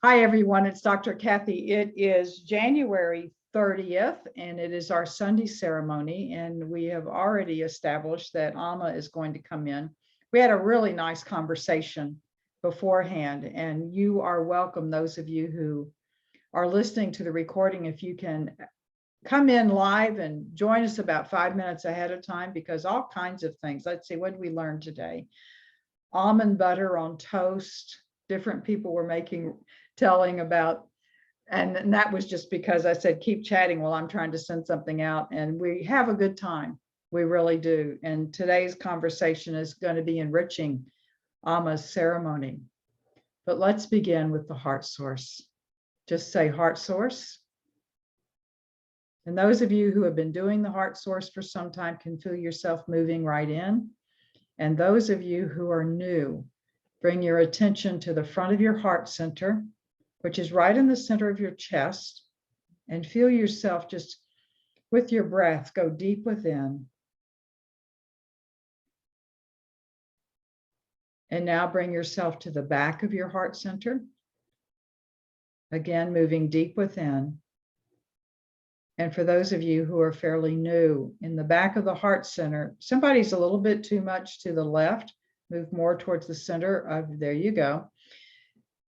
Hi, everyone. It's Dr. Kathy. It is January 30th, and it is our Sunday ceremony. And we have already established that Amma is going to come in. We had a really nice conversation beforehand, and you are welcome, those of you who are listening to the recording, if you can come in live and join us about 5 minutes ahead of time, because all kinds of things. Let's see, what did we learn today? Almond butter on toast. Different people were telling about, and that was just because I said, keep chatting while I'm trying to send something out. And we have a good time. We really do. And today's conversation is going to be enriching Amma's ceremony. But let's begin with the heart source. Just say heart source. And those of you who have been doing the heart source for some time can feel yourself moving right in. And those of you who are new, bring your attention to the front of your heart center, which is right in the center of your chest, and feel yourself just with your breath go deep within. And now bring yourself to the back of your heart center. Again, moving deep within. And for those of you who are fairly new, in the back of the heart center, somebody's a little bit too much to the left, move more towards the center of, there you go.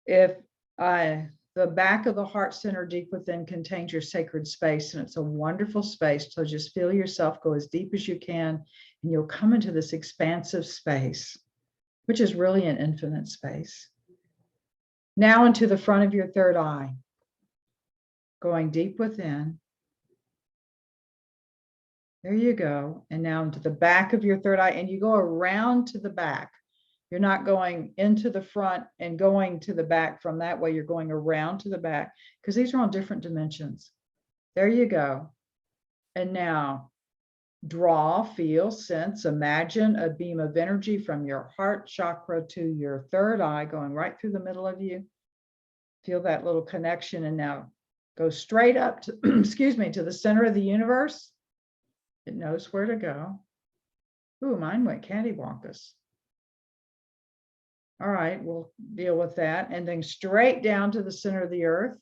If the back of the heart center deep within contains your sacred space, and it's a wonderful space. So just feel yourself go as deep as you can, and you'll come into this expansive space, which is really an infinite space. Now into the front of your third eye, going deep within. There you go. And now into the back of your third eye, and you go around to the back. You're not going into the front and going to the back from that way. You're going around to the back because these are on different dimensions. There you go. And now draw, feel, sense, imagine a beam of energy from your heart chakra to your third eye going right through the middle of you. Feel that little connection, and now go straight up to, excuse me, to the center of the universe. It knows where to go. Ooh, mine went cattywampus. All right, we'll deal with that. And then straight down to the center of the earth.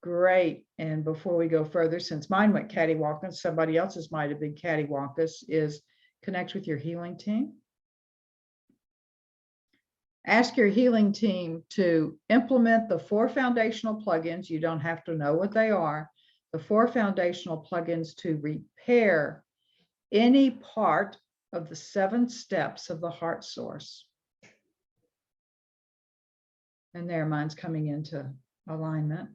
Great. And before we go further, since mine went cattywampus, somebody else's might have been cattywampus, is connect with your healing team. Ask your healing team to implement the 4 foundational plugins. You don't have to know what they are. The 4 foundational plugins to repair any part of the 7 steps of the heart source. And there, mine's coming into alignment.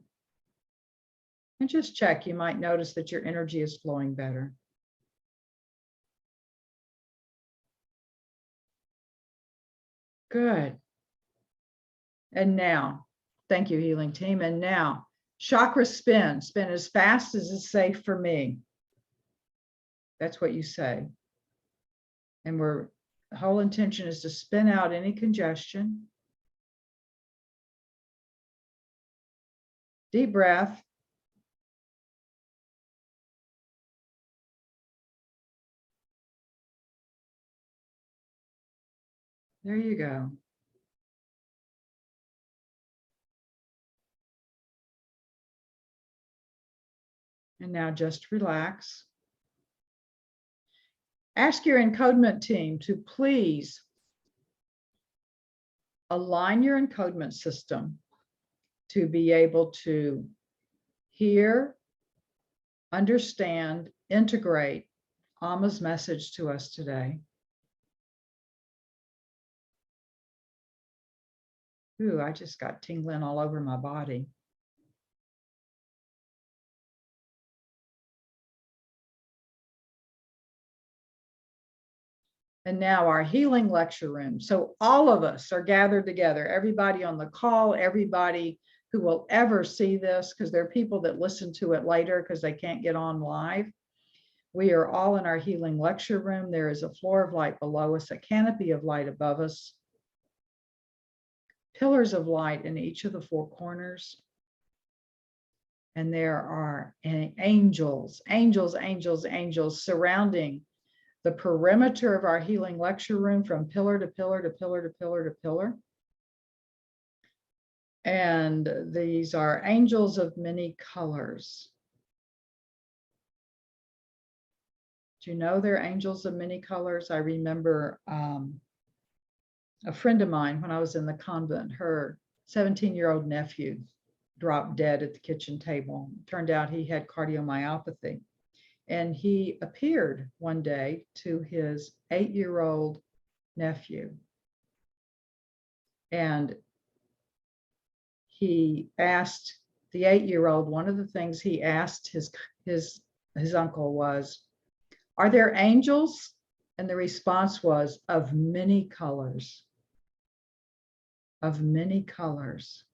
And just check, you might notice that your energy is flowing better. Good. And now, thank you, healing team. And now, chakra spin as fast as is safe for me. That's what you say. And the whole intention is to spin out any congestion. Deep breath. There you go. And now just relax. Ask your encodement team to please align your encodement system to be able to hear, understand, integrate Amma's message to us today. Ooh, I just got tingling all over my body. And now our healing lecture room. So all of us are gathered together, everybody on the call, everybody who will ever see this, because there are people that listen to it later because they can't get on live. We are all in our healing lecture room. There is a floor of light below us, a canopy of light above us, pillars of light in each of the 4 corners. And there are angels surrounding the perimeter of our healing lecture room from pillar to pillar to pillar to pillar to pillar. And these are angels of many colors. Do you know they're angels of many colors? I remember a friend of mine when I was in the convent, her 17-year-old nephew dropped dead at the kitchen table. Turned out he had cardiomyopathy. And he appeared one day to his 8-year-old nephew. And he asked the 8-year-old, one of the things he asked his uncle was, "Are there angels?" And the response was, "Of many colors." Of many colors.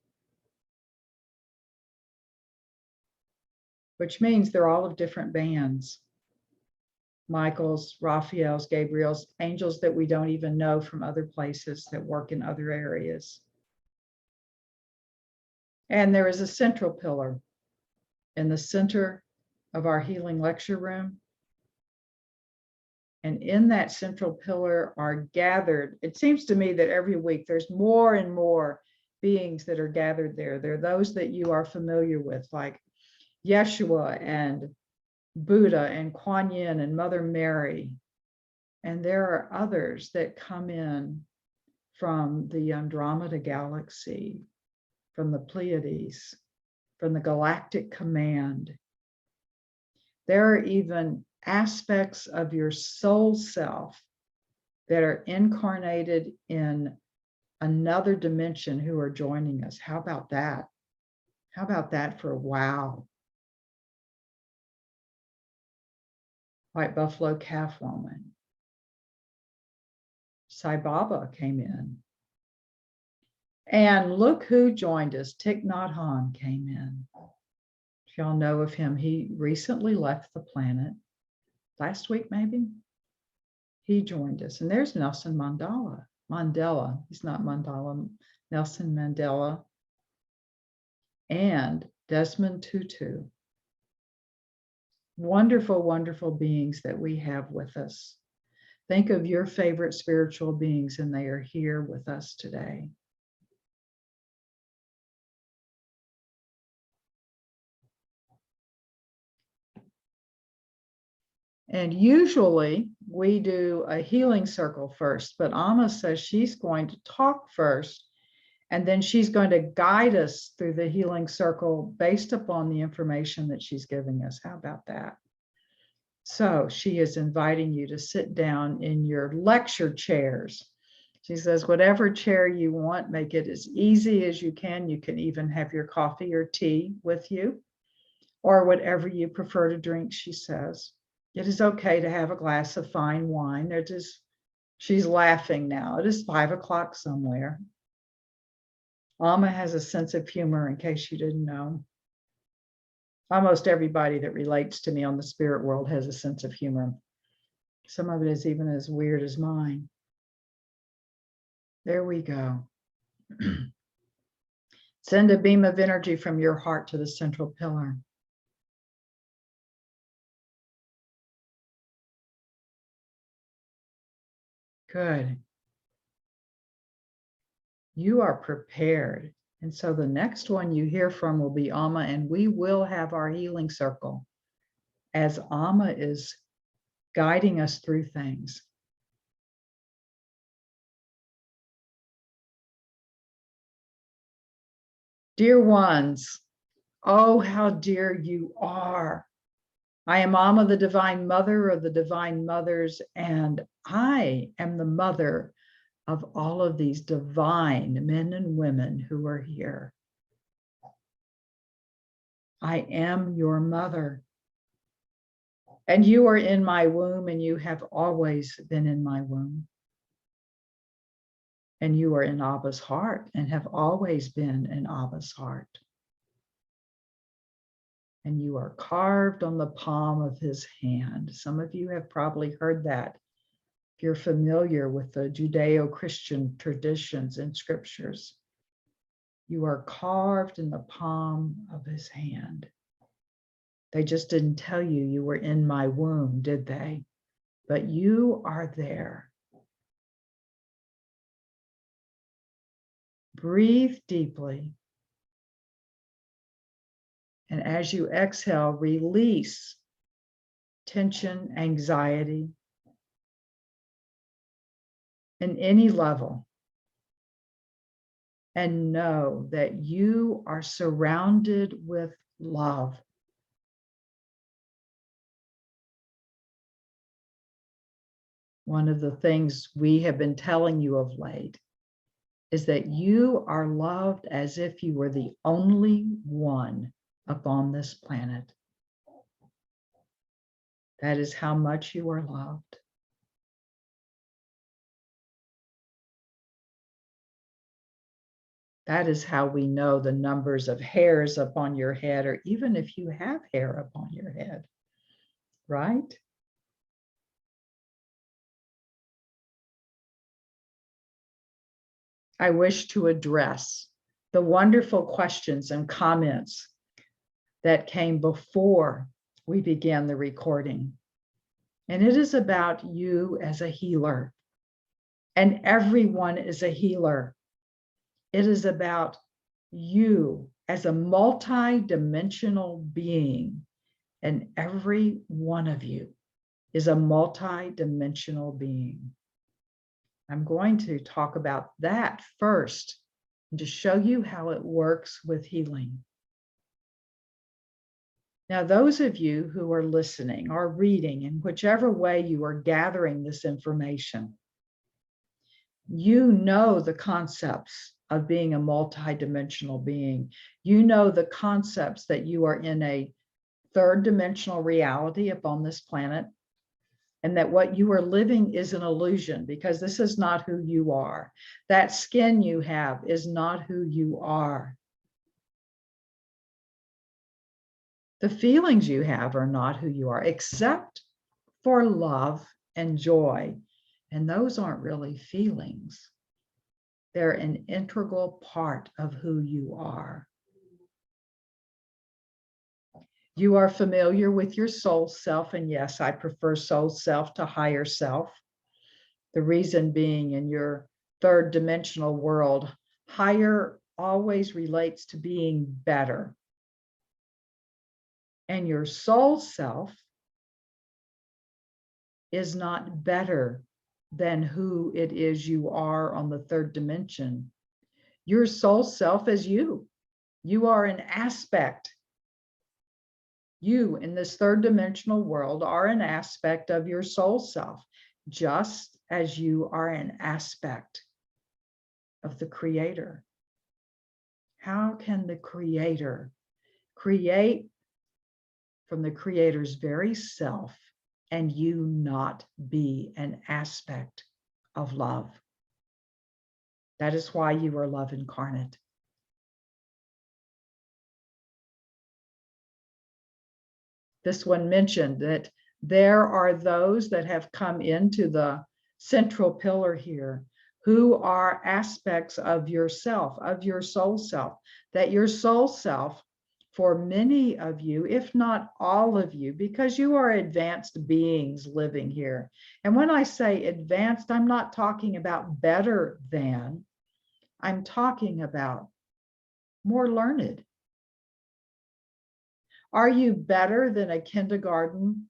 Which means they're all of different bands. Michael's, Raphael's, Gabriel's, angels that we don't even know from other places that work in other areas. And there is a central pillar in the center of our healing lecture room. And in that central pillar are gathered, it seems to me that every week there's more and more beings that are gathered there. There are those that you are familiar with, like Yeshua and Buddha and Kuan Yin and Mother Mary. And there are others that come in from the Andromeda galaxy, from the Pleiades, from the Galactic Command. There are even aspects of your soul self that are incarnated in another dimension who are joining us. How about that? How about that for a wow? White Buffalo Calf Woman. Sai Baba came in. And look who joined us. Thich Nhat Hanh came in. If y'all know of him, he recently left the planet. Last week, maybe. He joined us. And there's Nelson Mandela. He's not Mandela. Nelson Mandela. And Desmond Tutu. Wonderful, wonderful beings that we have with us. Think of your favorite spiritual beings, and they are here with us today. And usually we do a healing circle first, but Amma says she's going to talk first, and then she's going to guide us through the healing circle based upon the information that she's giving us. How about that? So she is inviting you to sit down in your lecture chairs. She says, whatever chair you want, make it as easy as you can. You can even have your coffee or tea with you, or whatever you prefer to drink, she says. It is okay to have a glass of fine wine. She's laughing now. It is 5 o'clock somewhere. Amma has a sense of humor, in case you didn't know. Almost everybody that relates to me on the spirit world has a sense of humor. Some of it is even as weird as mine. There we go. Send a beam of energy from your heart to the central pillar. Good. You are prepared. And so the next one you hear from will be Amma, and we will have our healing circle as Amma is guiding us through things. Dear ones, oh, how dear you are. I am Amma, the Divine Mother of the Divine Mothers, and I am the mother of all of these divine men and women who are here. I am your mother. And you are in my womb, and you have always been in my womb. And you are in Abba's heart and have always been in Abba's heart. And you are carved on the palm of his hand. Some of you have probably heard that. If you're familiar with the Judeo-Christian traditions and scriptures, you are carved in the palm of his hand. They just didn't tell you you were in my womb, did they? but you are there. Breathe deeply. And as you exhale, release tension, anxiety, in any level. And know that you are surrounded with love. One of the things we have been telling you of late is that you are loved as if you were the only one upon this planet. That is how much you are loved. That is how we know the numbers of hairs upon your head, or even if you have hair upon your head, right? I wish to address the wonderful questions and comments that came before we began the recording. And it is about you as a healer. And everyone is a healer. It is about you as a multi-dimensional being. And every one of you is a multi-dimensional being. I'm going to talk about that first and to show you how it works with healing. Now, those of you who are listening or reading, in whichever way you are gathering this information, you know the concepts of being a multidimensional being. You know the concepts that you are in a third dimensional reality upon this planet, and that what you are living is an illusion, because this is not who you are. That skin you have is not who you are. The feelings you have are not who you are, except for love and joy. And those aren't really feelings. They're an integral part of who you are. You are familiar with your soul self, and yes, I prefer soul self to higher self. The reason being, in your third dimensional world, higher always relates to being better. And your soul self is not better than who it is you are on the third dimension. Your soul self is you. You are an aspect. You in this third dimensional world are an aspect of your soul self, just as you are an aspect of the Creator. How can the Creator create from the Creator's very self and you not be an aspect of love? That is why you are love incarnate. This one mentioned that there are those that have come into the central pillar here who are aspects of yourself, of your soul self, that your soul self, for many of you, if not all of you, because you are advanced beings living here. And when I say advanced, I'm not talking about better than, I'm talking about more learned. Are you better than a kindergarten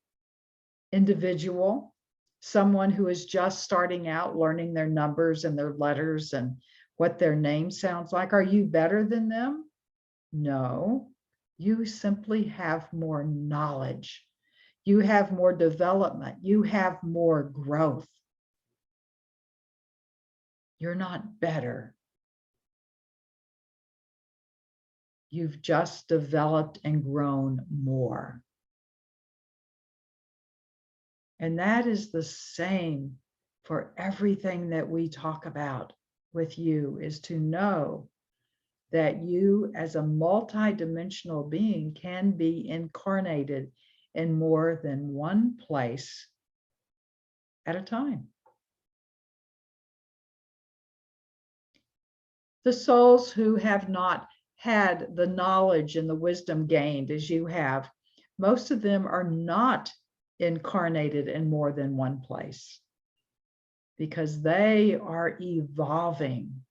individual, someone who is just starting out learning their numbers and their letters and what their name sounds like? Are you better than them? No, you simply have more knowledge. You have more development. You have more growth. You're not better. You've just developed and grown more. And that is the same for everything that we talk about with you, is to know that you as a multidimensional being can be incarnated in more than one place at a time. The souls who have not had the knowledge and the wisdom gained as you have, most of them are not incarnated in more than one place, because they are evolving.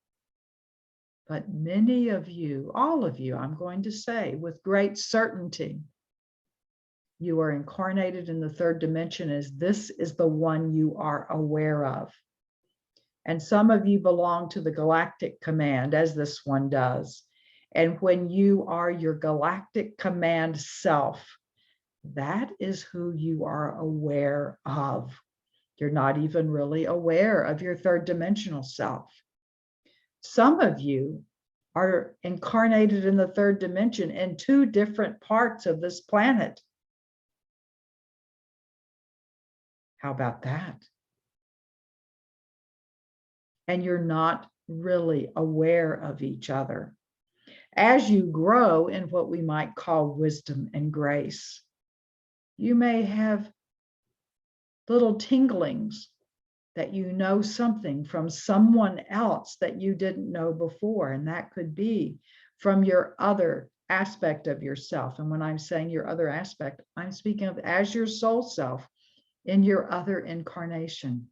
But many of you, all of you, I'm going to say with great certainty, you are incarnated in the third dimension as this is the one you are aware of. And some of you belong to the galactic command, as this one does. And when you are your galactic command self, that is who you are aware of. You're not even really aware of your third dimensional self. Some of you are incarnated in the third dimension in two different parts of this planet. How about that? And you're not really aware of each other. As you grow in what we might call wisdom and grace, you may have little tinglings that you know something from someone else that you didn't know before. And that could be from your other aspect of yourself. And when I'm saying your other aspect, I'm speaking of as your soul self in your other incarnation.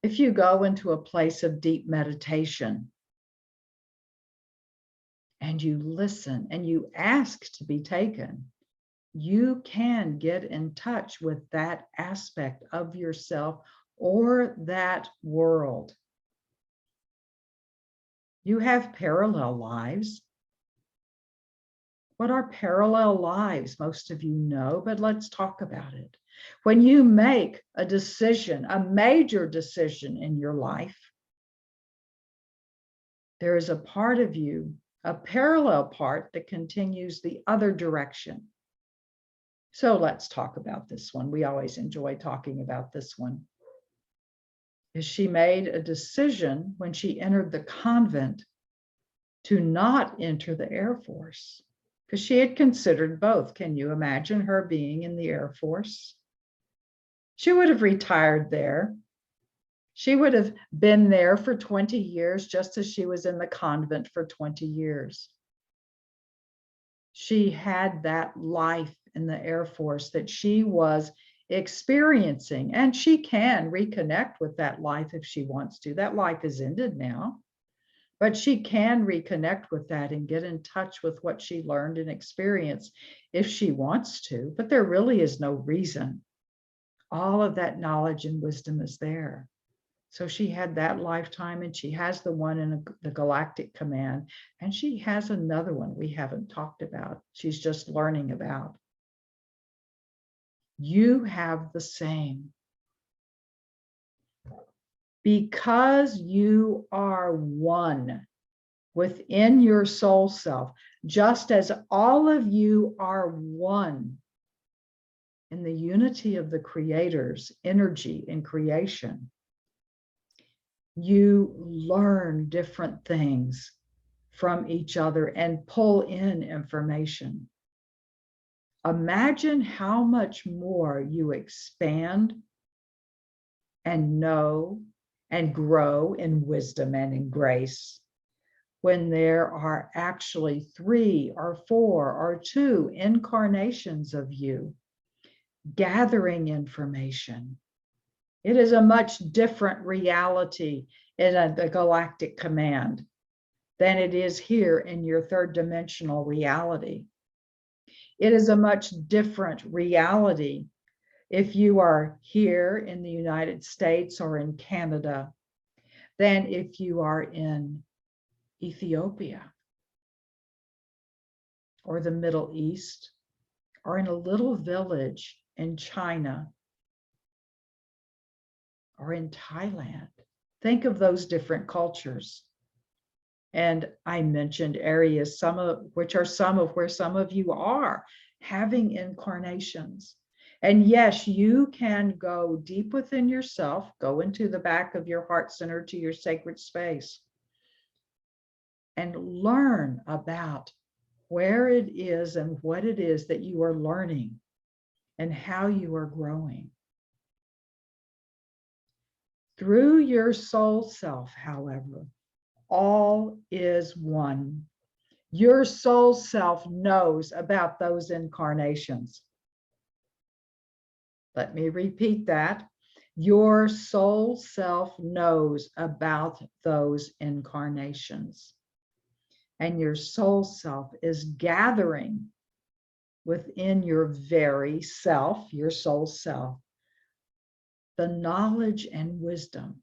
If you go into a place of deep meditation and you listen and you ask to be taken, you can get in touch with that aspect of yourself or that world. You have parallel lives. What are parallel lives? Most of you know, but let's talk about it. When you make a decision, a major decision in your life, there is a part of you, a parallel part that continues the other direction. So let's talk about this one. We always enjoy talking about this one. She made a decision when she entered the convent to not enter the Air Force because she had considered both. Can you imagine her being in the Air Force? She would have retired there. She would have been there for 20 years, just as she was in the convent for 20 years. She had that life in the Air Force that she was experiencing, and she can reconnect with that life if she wants to. That life is ended now, but she can reconnect with that and get in touch with what she learned and experienced if she wants to. But there really is no reason. All of that knowledge and wisdom is there. So she had that lifetime, and she has the one in the Galactic Command, and she has another one we haven't talked about. She's just learning about. You have the same. Because you are one within your soul self, just as all of you are one in the unity of the Creator's energy in creation. You learn different things from each other and pull in information. Imagine how much more you expand and know and grow in wisdom and in grace when there are actually 3 or 4 or 2 incarnations of you gathering information. It is a much different reality in the Galactic Command than it is here in your third dimensional reality. It is a much different reality if you are here in the United States or in Canada than if you are in Ethiopia or the Middle East or in a little village in China or in Thailand. Think of those different cultures. And I mentioned areas, some of where some of you are having incarnations. And yes, you can go deep within yourself, go into the back of your heart center to your sacred space and learn about where it is and what it is that you are learning and how you are growing. Through your soul self, however, all is one. Your soul self knows about those incarnations. Let me repeat that. Your soul self knows about those incarnations. And your soul self is gathering within your very self, your soul self, the knowledge and wisdom,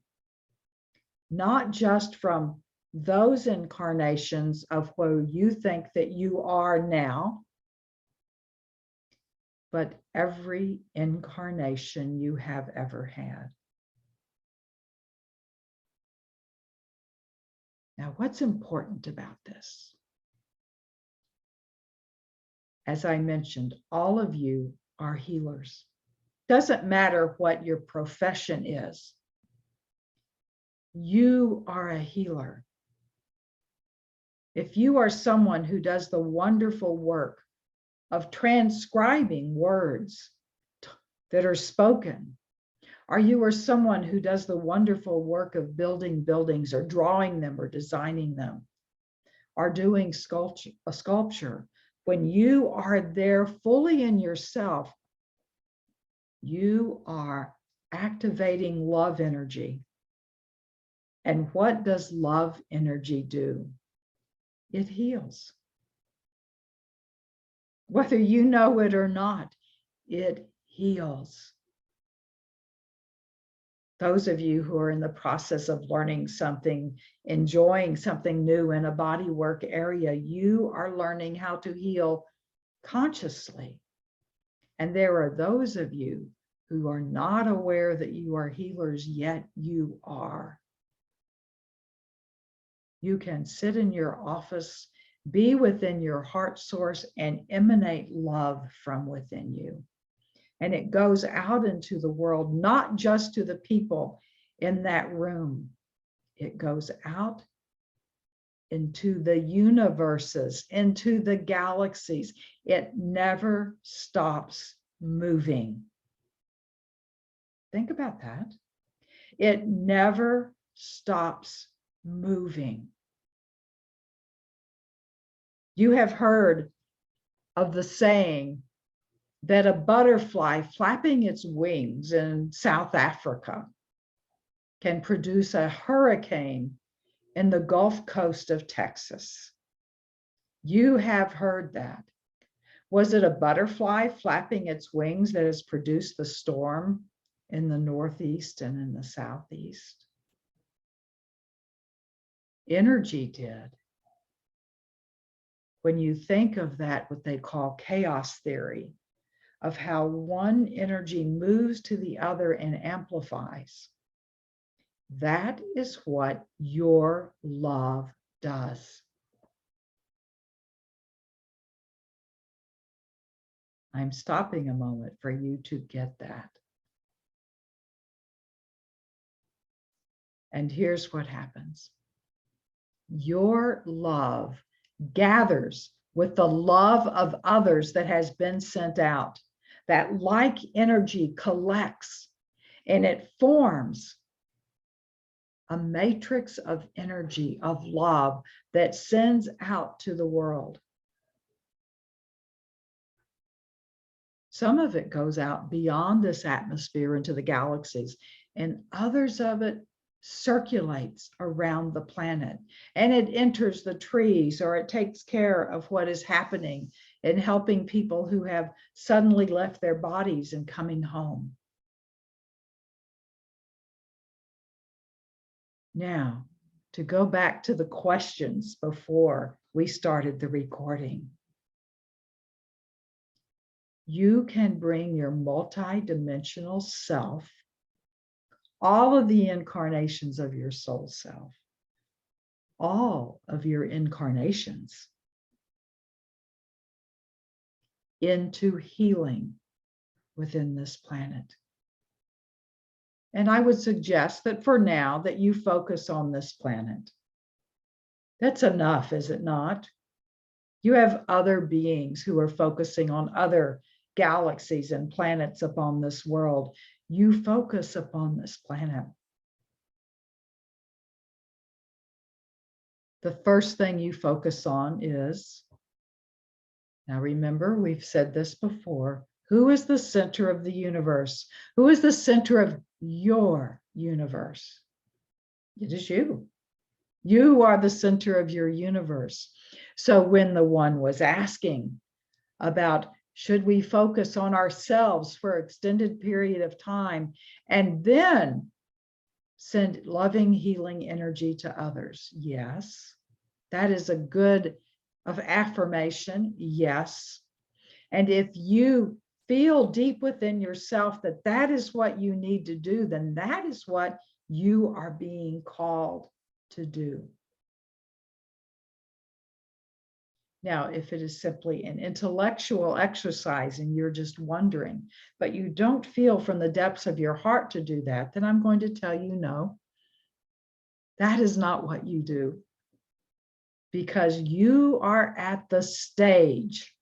not just from those incarnations of where you think that you are now, but every incarnation you have ever had. Now, what's important about this? As I mentioned, all of you are healers. Doesn't matter what your profession is. You are a healer. If you are someone who does the wonderful work of transcribing words that are spoken, or you are someone who does the wonderful work of building buildings or drawing them or designing them, or doing a sculpture, when you are there fully in yourself, you are activating love energy. And what does love energy do? It heals. Whether you know it or not, it heals. Those of you who are in the process of learning something, enjoying something new in a body work area, you are learning how to heal consciously. And there are those of you who are not aware that you are healers, yet you are. You can sit in your office, be within your heart source, and emanate love from within you. And it goes out into the world, not just to the people in that room. It goes out into the universes, into the galaxies. It never stops moving. Think about that. It never stops moving. You have heard of the saying that a butterfly flapping its wings in South Africa can produce a hurricane in the Gulf Coast of Texas. You have heard that. Was it a butterfly flapping its wings that has produced the storm in the Northeast and in the Southeast? Energy did. When you think of that, what they call chaos theory, of how one energy moves to the other and amplifies, that is what your love does. I'm stopping a moment for you to get that. And here's what happens. Your love gathers with the love of others that has been sent out. That like energy collects and it forms a matrix of energy, of love that sends out to the world. Some of it goes out beyond this atmosphere into the galaxies, and others of it circulates around the planet, and it enters the trees, or it takes care of what is happening in helping people who have suddenly left their bodies and coming home. Now, to go back to the questions before we started the recording. You can bring your multidimensional self, all of the incarnations of your soul self, all of your incarnations, into healing within this planet. And I would suggest that for now that you focus on this planet. That's enough, is it not? You have other beings who are focusing on other galaxies and planets upon this world. You focus upon this planet. The first thing you focus on is, now remember, we've said this before, Who is the center of the universe? Who is the center of your universe? It is you. You are the center of your universe. So when the one was asking about should we focus on ourselves for an extended period of time and then send loving, healing energy to others? Yes. That is a good of affirmation. Yes. And if you feel deep within yourself that that is what you need to do, then that is what you are being called to do. Now, if it is simply an intellectual exercise and you're just wondering, but you don't feel from the depths of your heart to do that, then I'm going to tell you no, that is not what you do. Because you are at the stage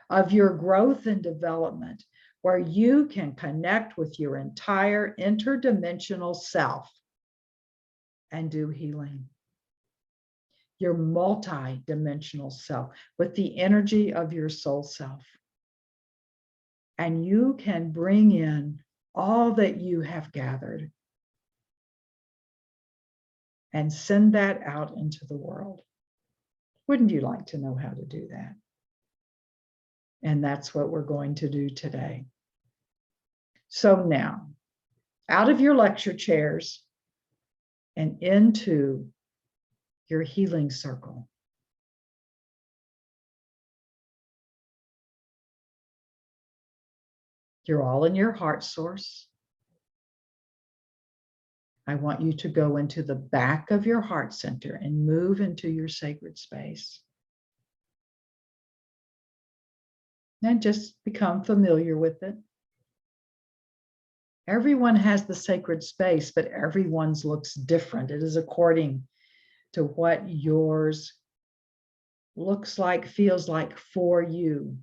of your growth and development where you can connect with your entire interdimensional self and do healing. Your multi-dimensional self with the energy of your soul self. And you can bring in all that you have gathered and send that out into the world. Wouldn't you like to know how to do that? And that's what we're going to do today. So now, out of your lecture chairs and into your healing circle. You're all in your heart source. I want you to go into the back of your heart center and move into your sacred space. And just become familiar with it. Everyone has the sacred space, but everyone's looks different. It is according to what yours looks like, feels like for you.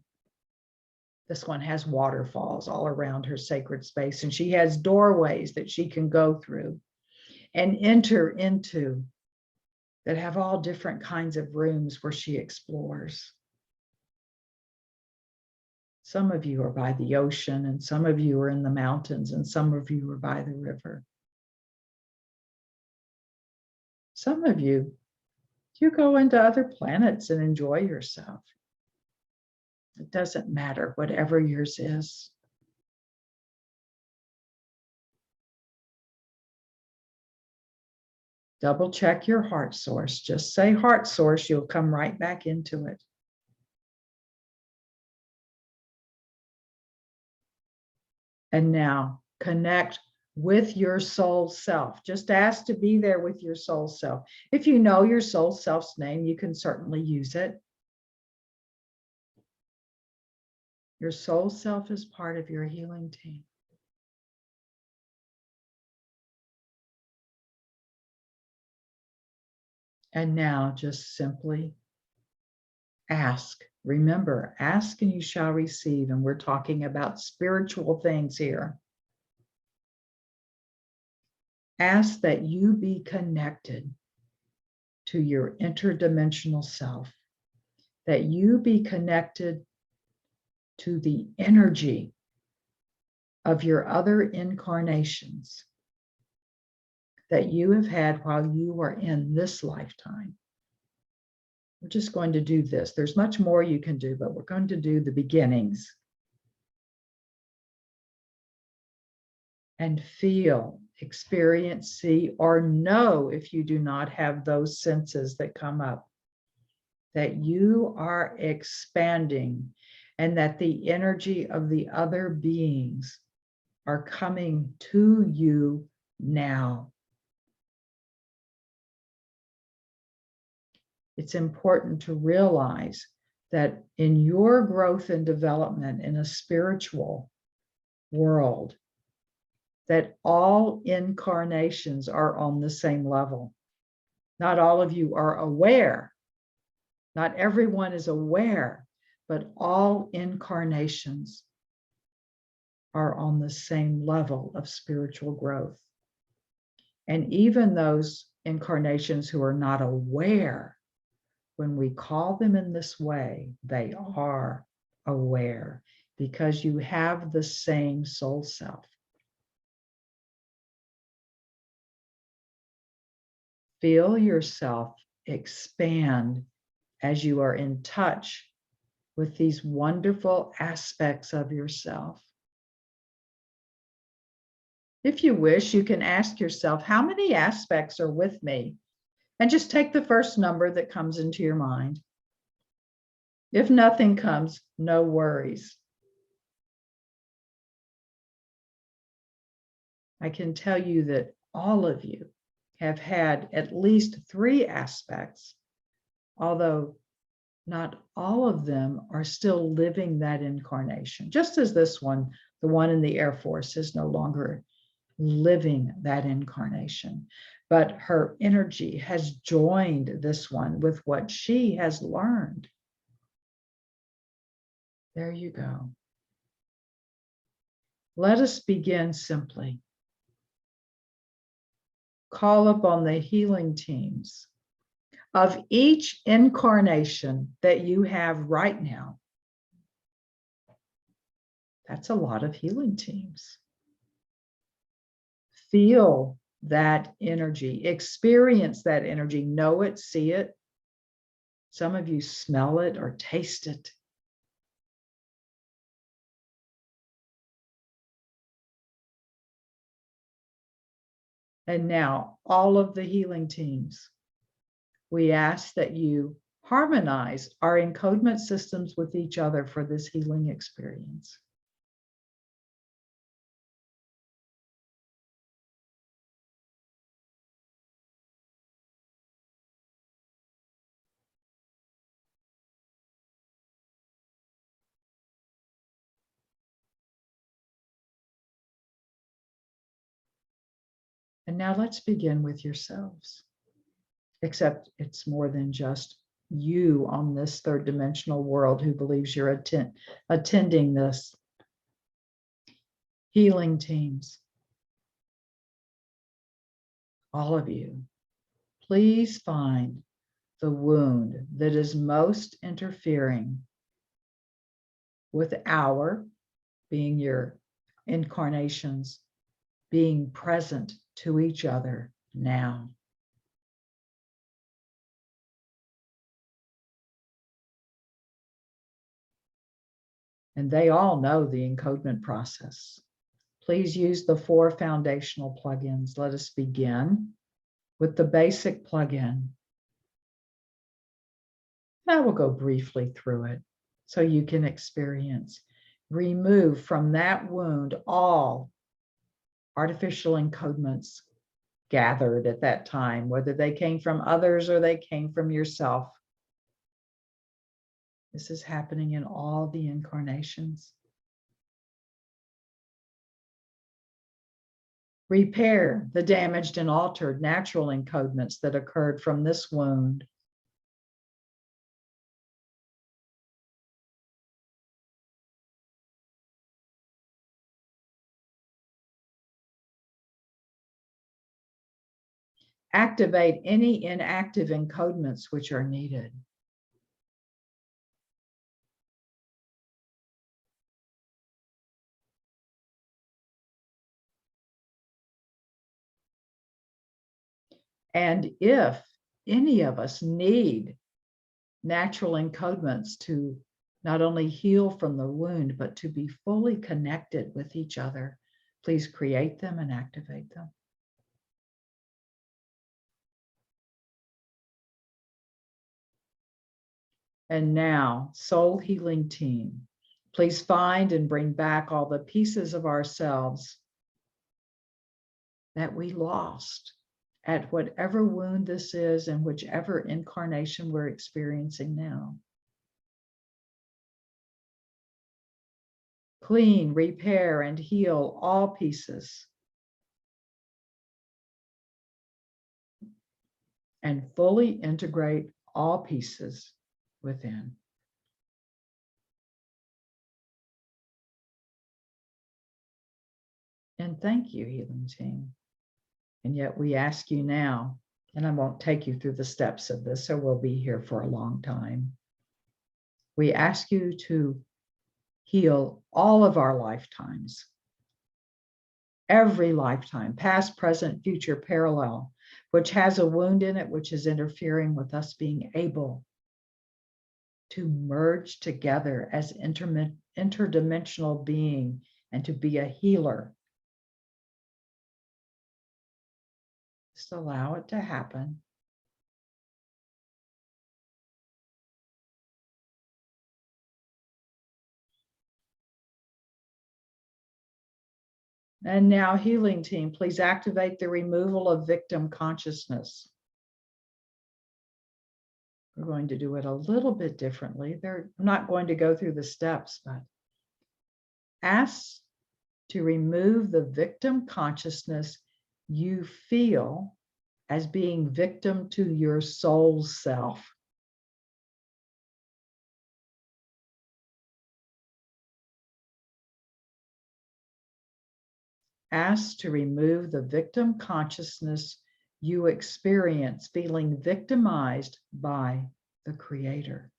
This one has waterfalls all around her sacred space, and she has doorways that she can go through and enter into that have all different kinds of rooms where she explores. Some of you are by the ocean, and some of you are in the mountains, and some of you are by the river. Some of you go into other planets and enjoy yourself. It doesn't matter, whatever yours is. Double check your heart source. Just say heart source, you'll come right back into it. And now connect with your soul self. Just ask to be there with your soul self. If you know your soul self's name, you can certainly use it. Your soul self is part of your healing team. And now just simply ask. Remember, ask and you shall receive. And we're talking about spiritual things here. Ask that you be connected to your interdimensional self, that you be connected to the energy of your other incarnations that you have had while you are in this lifetime. We're just going to do this. There's much more you can do, but we're going to do the beginnings. And feel, experience, see, or know if you do not have those senses that come up, that you are expanding and that the energy of the other beings are coming to you now. It's important to realize that in your growth and development in a spiritual world, that all incarnations are on the same level. Not all of you are aware. Not everyone is aware, but all incarnations are on the same level of spiritual growth. And even those incarnations who are not aware, when we call them in this way, they are aware. because you have the same soul self. Feel yourself expand as you are in touch with these wonderful aspects of yourself. If you wish, you can ask yourself, how many aspects are with me? And just take the first number that comes into your mind. If nothing comes, no worries. I can tell you that all of you have had at least 3 aspects, although not all of them are still living that incarnation. Just as this one, the one in the Air Force, is no longer living that incarnation, but her energy has joined this one with what she has learned. There you go. Let us begin simply. Call upon the healing teams of each incarnation that you have right now. That's a lot of healing teams. Feel that energy, experience that energy, know it, see it. Some of you smell it or taste it. And now, all of the healing teams, we ask that you harmonize our encodement systems with each other for this healing experience. And now let's begin with yourselves. Except it's more than just you on this 3rd dimensional world who believes you're attending this. Healing teams, all of you, please find the wound that is most interfering with our, being your incarnations, being present to each other now. And they all know the encodement process. Please use the 4 foundational plugins. Let us begin with the basic plugin. I will go briefly through it so you can experience. Remove from that wound all artificial encodements gathered at that time, whether they came from others or they came from yourself. This is happening in all the incarnations. Repair the damaged and altered natural encodements that occurred from this wound. Activate any inactive encodements which are needed. And if any of us need natural encodements to not only heal from the wound, but to be fully connected with each other, please create them and activate them. And now, soul healing team, please find and bring back all the pieces of ourselves that we lost at whatever wound this is and whichever incarnation we're experiencing now. Clean, repair, and heal all pieces. And fully integrate all pieces within. And thank you, healing team. And yet we ask you now, and I won't take you through the steps of this, so we'll be here for a long time. We ask you to heal all of our lifetimes, every lifetime, past, present, future, parallel, which has a wound in it, which is interfering with us being able to merge together as interdimensional being and to be a healer. Just allow it to happen. And now, healing team, please activate the removal of victim consciousness. We're going to do it a little bit differently. They're not going to go through the steps, but ask to remove the victim consciousness you feel as being victim to your soul self. Ask to remove the victim consciousness you experience feeling victimized by the Creator.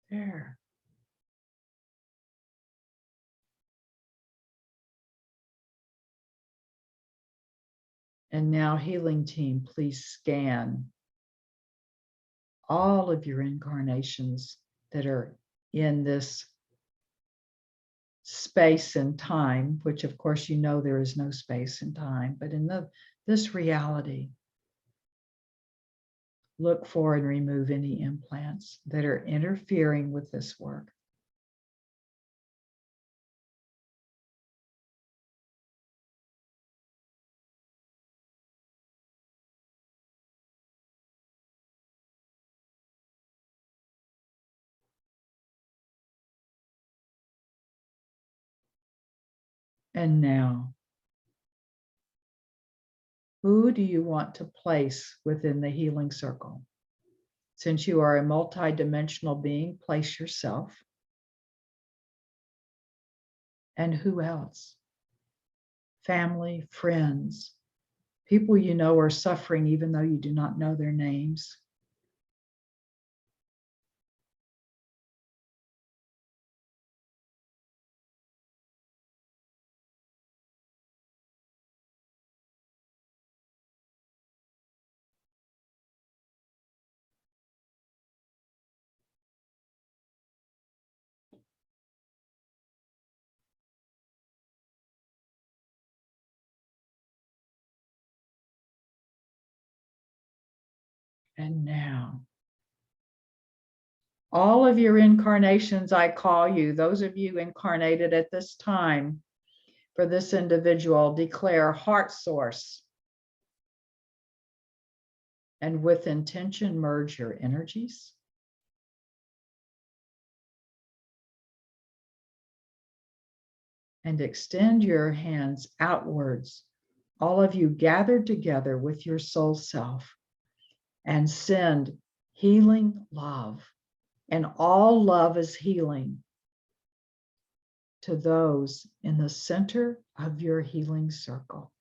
There. And now, healing team, please scan all of your incarnations that are in this space and time, which of course you know there is no space and time, but in this reality, look for and remove any implants that are interfering with this work. And now, who do you want to place within the healing circle? Since you are a multidimensional being, place yourself. And who else? Family, friends, people you know are suffering even though you do not know their names. And now, all of your incarnations, I call you, those of you incarnated at this time for this individual, declare heart source. And with intention, merge your energies. And extend your hands outwards, all of you gathered together with your soul self, and send healing love. And all love is healing to those in the center of your healing circle.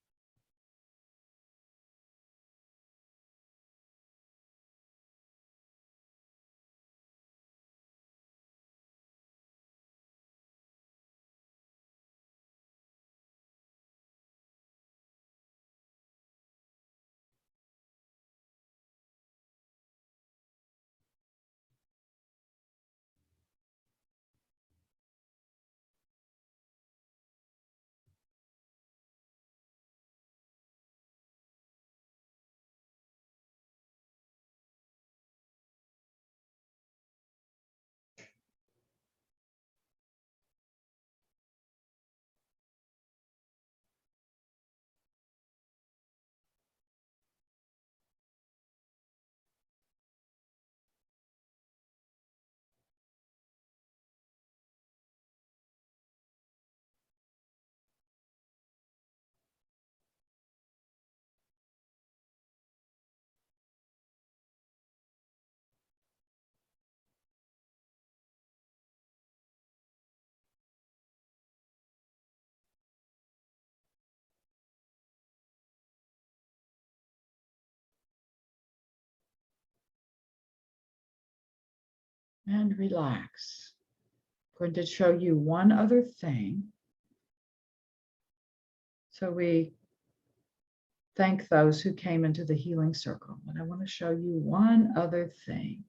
and relax. I'm going to show you one other thing. So we thank those who came into the healing circle. But I want to show you one other thing.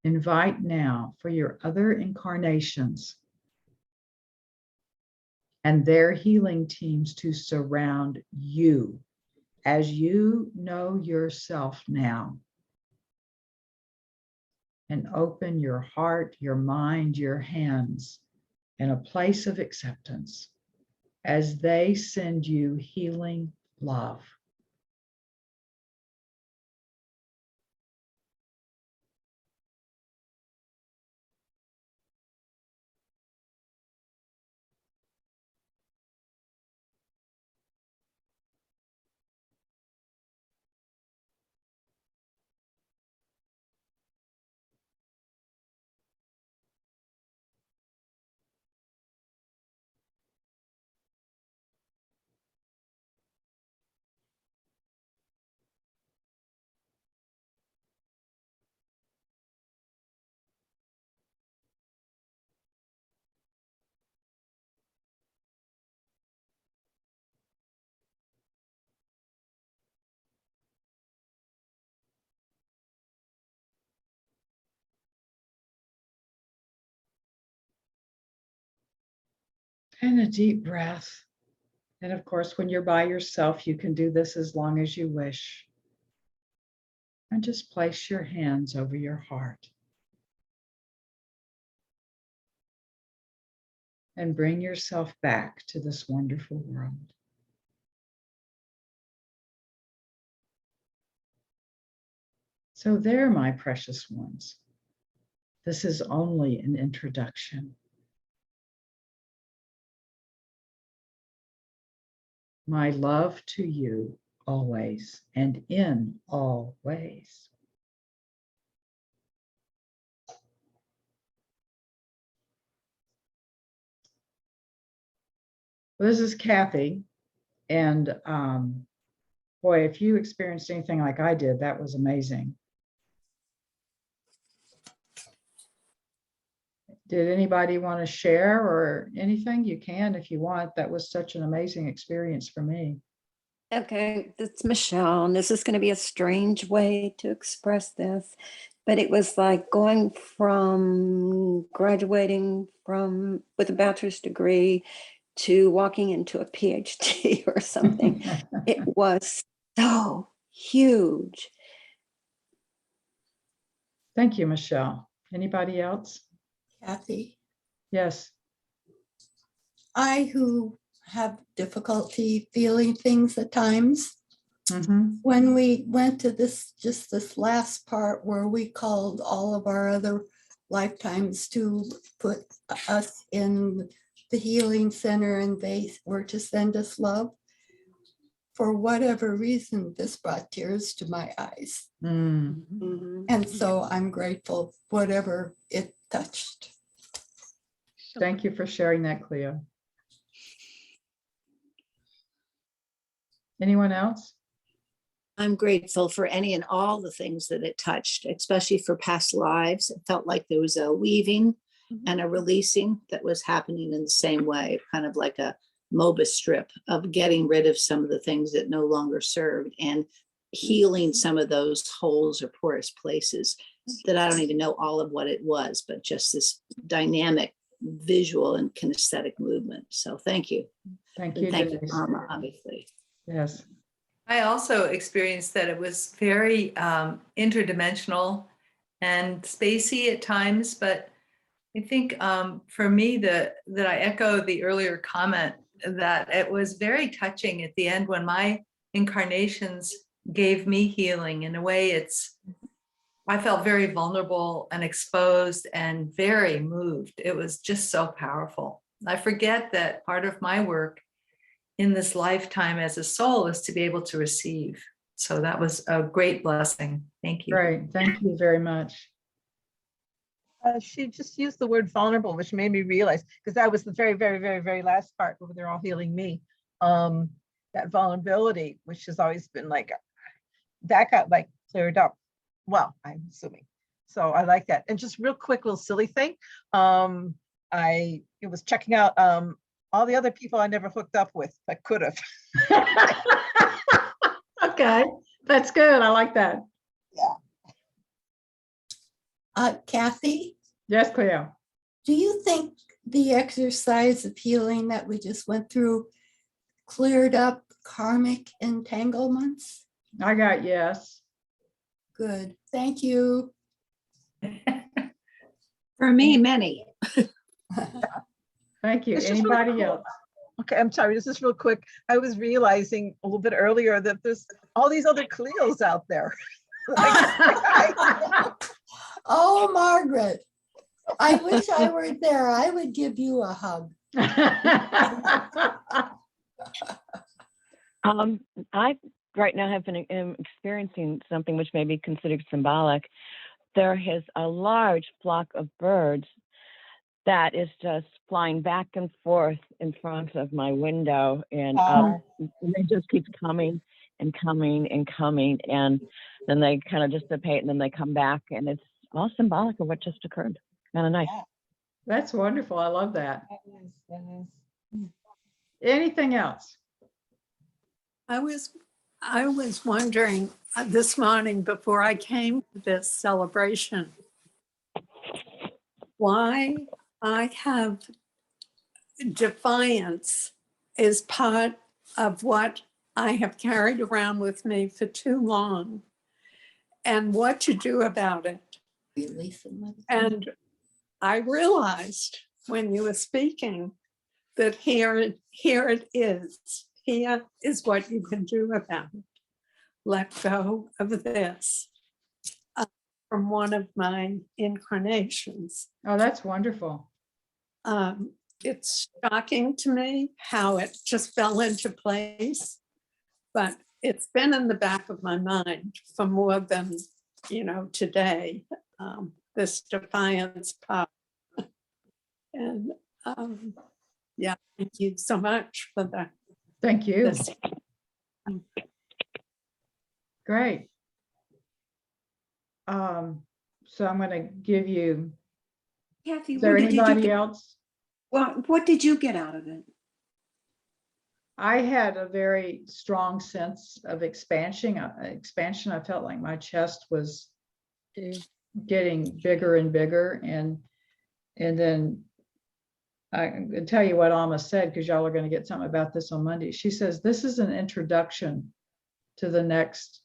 Invite now for your other incarnations and their healing teams to surround you as you know yourself now. And open your heart, your mind, your hands in a place of acceptance as they send you healing love. And a deep breath. And of course, when you're by yourself, you can do this as long as you wish. And just place your hands over your heart. And bring yourself back to this wonderful world. So there, my precious ones, this is only an introduction. My love to you always and in all ways. This is Kathy, and boy, if you experienced anything like I did, that was amazing. Did anybody want to share or anything? You can if you want. That was such an amazing experience for me. Okay, it's Michelle, and this is going to be a strange way to express this, but it was like going from graduating from with a bachelor's degree to walking into a PhD or something. It was so huge. Thank you, Michelle. Anybody else? Kathy, Yes. I who have difficulty feeling things at times, when we went to this last part where we called all of our other lifetimes to put us in the healing center and they were to send us love, for whatever reason, this brought tears to my eyes. And so I'm grateful, whatever it touched. Thank you for sharing that, Cleo. Anyone else? I'm grateful for any and all the things that it touched, especially for past lives. It felt like there was a weaving and a releasing that was happening in the same way, kind of like a Mobius strip of getting rid of some of the things that no longer served and healing some of those holes or porous places that I don't even know all of what it was, but just this dynamic visual and kinesthetic movement. So thank you. Thank you. Thank you, Amma, obviously. Yes. I also experienced that it was very interdimensional and spacey at times, but I think for me that I echo the earlier comment that it was very touching at the end when my incarnations gave me healing. In a way, I felt very vulnerable and exposed and very moved. It was just so powerful. I forget that part of my work in this lifetime as a soul is to be able to receive. So that was a great blessing. Thank you. Great. Thank you very much. She just used the word vulnerable, which made me realize, because that was the very, very, very, very last part where they're all healing me. That vulnerability, which has always been like, that got like cleared up. Well, I'm assuming. So I like that. And just real quick, little silly thing. I was checking out all the other people I never hooked up with. I could have. Okay, that's good. I like that. Kathy, Yes, Cleo. do you think the exercise of healing that we just went through cleared up karmic entanglements? I got yes. Good. Thank you. For me, many. Thank you. It's just really Anybody cool. else? Okay, I'm sorry, this is real quick. I was realizing a little bit earlier that there's all these other Cleos out there. Oh, Margaret, I wish I were there. I would give you a hug. I right now have been experiencing something which may be considered symbolic. There is a large flock of birds that is just flying back and forth in front of my window, and they just keep coming and coming and coming, and then they kind of dissipate, and then they come back, and it's all symbolic of what just occurred. Kind of nice. That's wonderful. I love that. Anything else? I was wondering this morning before I came to this celebration, why I have defiance is part of what I have carried around with me for too long, and what to do about it. Release them. And I realized when you were speaking that here it is. Here is what you can do about it. Let go of this from one of my incarnations. Oh, that's wonderful. It's shocking to me how it just fell into place, but it's been in the back of my mind for more than, today, this defiance part. And yeah, thank you so much for that. Thank you. Great. So I'm going to give you, Kathy, is there what did you anybody get? else? Well, what did you get out of it? I had a very strong sense of expansion. I felt like my chest was getting bigger and bigger. And then I can tell you what Amma said, because y'all are going to get something about this on Monday. She says, this is an introduction to the next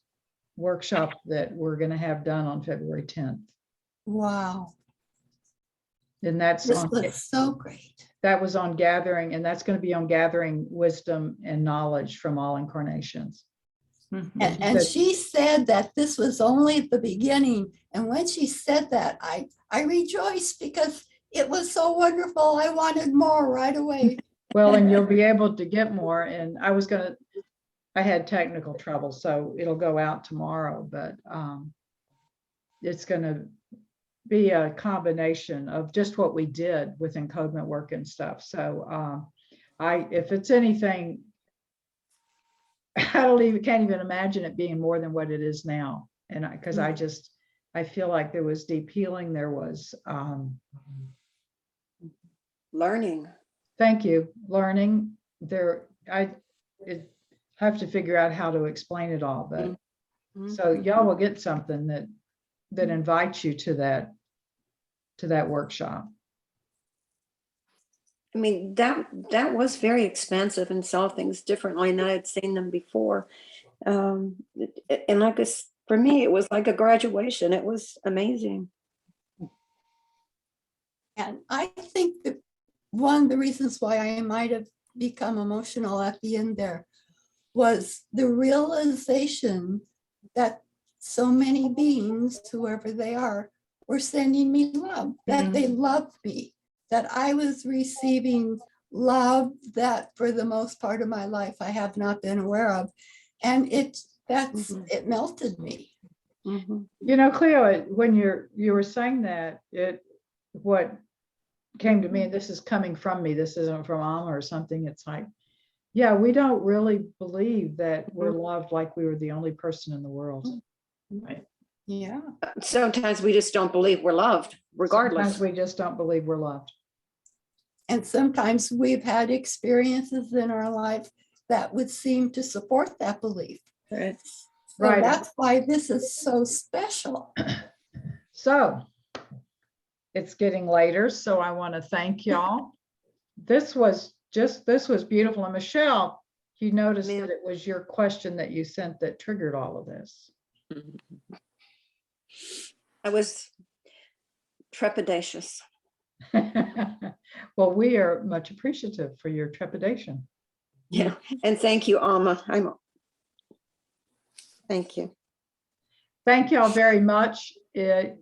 workshop that we're going to have done on February 10th. Wow. And that's This on, was so great. that was on gathering, and that's going to be on gathering wisdom and knowledge from all incarnations. And she said that this was only the beginning. And when she said that, I rejoiced because it was so wonderful. I wanted more right away. Well, and you'll be able to get more. And I had technical trouble, so it'll go out tomorrow, but it's going to be a combination of just what we did with encodement work and stuff. So if it's anything, can't even imagine it being more than what it is now. And because I feel like there was deep healing. There was Learning. thank you, learning there. I have to figure out how to explain it all, but so y'all will get something that invites you to that workshop. I mean, that was very expansive and saw things differently than I had seen them before. And like this, for me, it was like a graduation. It was amazing. And I think that one of the reasons why I might have become emotional at the end there was the realization that so many beings, whoever they are, were sending me love, that they loved me, that I was receiving love that for the most part of my life I have not been aware of. And it melted me. Cleo, when you were saying that, what came to me, and this is coming from me, this isn't from Amma or something, it's like, yeah, we don't really believe that we're loved like we were the only person in the world. Right. Yeah. Sometimes we just don't believe we're loved, regardless. Sometimes we just don't believe we're loved. And sometimes we've had experiences in our life that would seem to support that belief. Right. So Right. that's why this is so special. So it's getting later, so I want to thank y'all. This was beautiful. And Michelle, you noticed Ma'am. that it was your question that you sent that triggered all of this. I was trepidatious. Well, we are much appreciative for your trepidation. Yeah. And thank you, Amma. Thank you. Thank y'all very much. If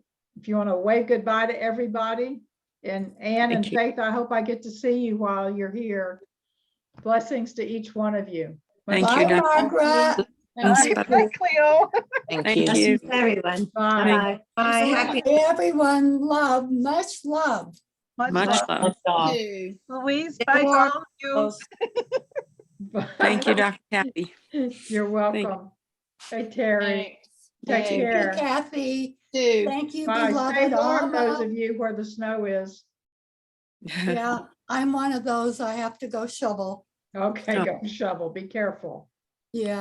you want to wave goodbye to everybody, and Anne and Thank you. Faith, I hope I get to see you while you're here. Blessings to each one of you. Thank Bye, you, Dr. Margaret. Thanks. Bye, bye, Cleo. Thank Thank you. Blessings to everyone. Bye. Bye-bye. Bye. Happy. Everyone, love, much love. Much love. Louise, bye to all of you. Thank you, Dr. Kathy. You're welcome. Hey, Terry. Take Thank you, care. Kathy. Thank you, Bye. Stay beloved warm, those Amma. of you where the snow is. Yeah, I'm one of those. I have to go shovel. Okay, go shovel. Be careful. Yeah.